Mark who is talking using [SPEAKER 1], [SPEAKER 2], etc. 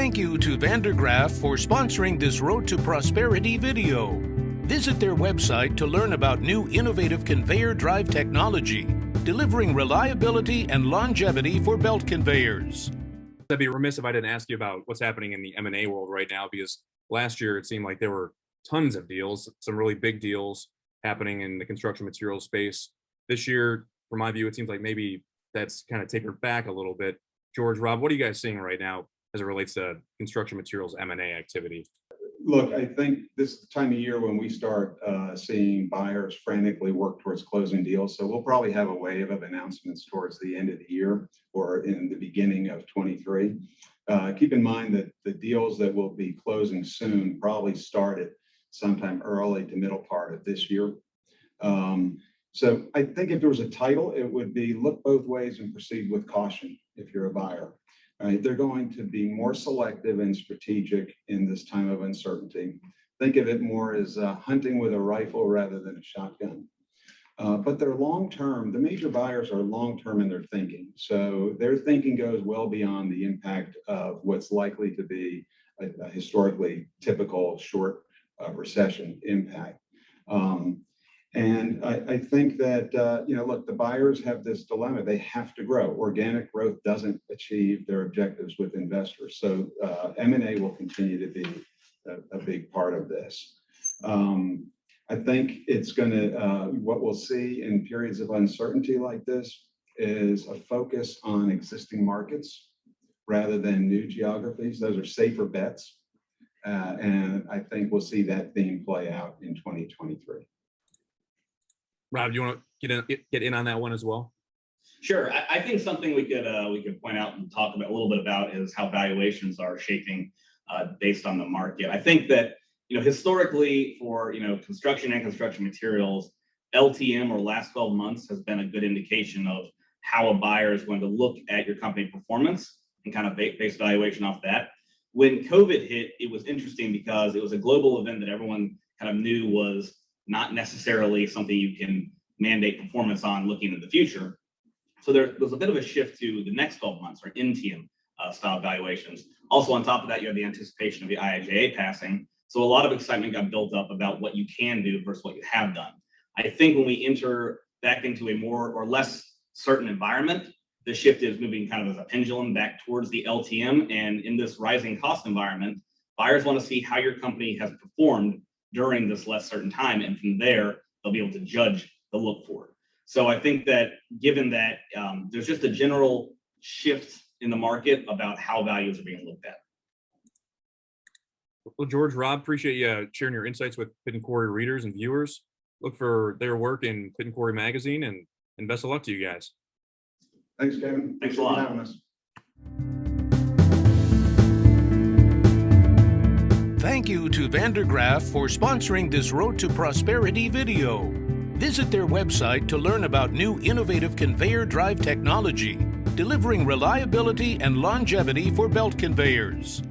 [SPEAKER 1] Thank you to Vandergraaf for sponsoring this Road to Prosperity video. Visit their website to learn about new innovative conveyor drive technology, delivering reliability and longevity for belt conveyors.
[SPEAKER 2] I'd be remiss if I didn't ask you about what's happening in the M&A world right now, because last year it seemed like there were tons of deals, some really big deals happening in the construction materials space. This year, from my view, it seems like maybe that's kind of tapered back a little bit. George, Rob, what are you guys seeing right now as it relates to construction materials M&A activity?
[SPEAKER 3] Look, I think this is the time of year when we start seeing buyers frantically work towards closing deals. So we'll probably have a wave of announcements towards the end of the year or in the beginning of 23. Keep in mind that the deals that will be closing soon probably started sometime early to middle part of this year. So I think if there was a title, it would be look both ways and proceed with caution if you're a buyer. Right, they're going to be more selective and strategic in this time of uncertainty. Think of it more as hunting with a rifle rather than a shotgun. But they're long-term. The major buyers are long-term in their thinking. So their thinking goes well beyond the impact of what's likely to be a historically typical short recession impact. And I think that, look, the buyers have this dilemma. They have to grow. Organic growth doesn't achieve their objectives with investors. So M&A will continue to be a big part of this. I think it's going to, what we'll see in periods of uncertainty like this is a focus on existing markets rather than new geographies. Those are safer bets. And I think we'll see that theme play out in 2023.
[SPEAKER 2] Rob, do you want to get in on that one as well?
[SPEAKER 4] Sure. I think something we could point out and talk about a little bit about is how valuations are shaping based on the market. I think that historically for construction and construction materials, LTM or last 12 months has been a good indication of how a buyer is going to look at your company performance and kind of base valuation off that. When COVID hit, it was interesting because it was a global event that everyone kind of knew was not necessarily something you can mandate performance on looking in the future. So there was a bit of a shift to the next 12 months or NTM style valuations. Also on top of that, you have the anticipation of the IIJA passing. So a lot of excitement got built up about what you can do versus what you have done. I think when we enter back into a more or less certain environment, the shift is moving kind of as a pendulum back towards the LTM. And in this rising cost environment, buyers want to see how your company has performed during this less certain time, and from there they'll be able to judge the look forward. So I think that given that there's just a general shift in the market about how values are being looked at.
[SPEAKER 2] Well, George, Rob, appreciate you sharing your insights with Pitt and Corey readers and viewers. Look for their work in Pitt and Corey magazine, and best of luck to you guys.
[SPEAKER 3] Thanks, Kevin.
[SPEAKER 4] Thanks a lot.
[SPEAKER 3] For having us.
[SPEAKER 1] Thank you to Vandergraaf for sponsoring this Road to Prosperity video. Visit their website to learn about new innovative conveyor drive technology, delivering reliability and longevity for belt conveyors.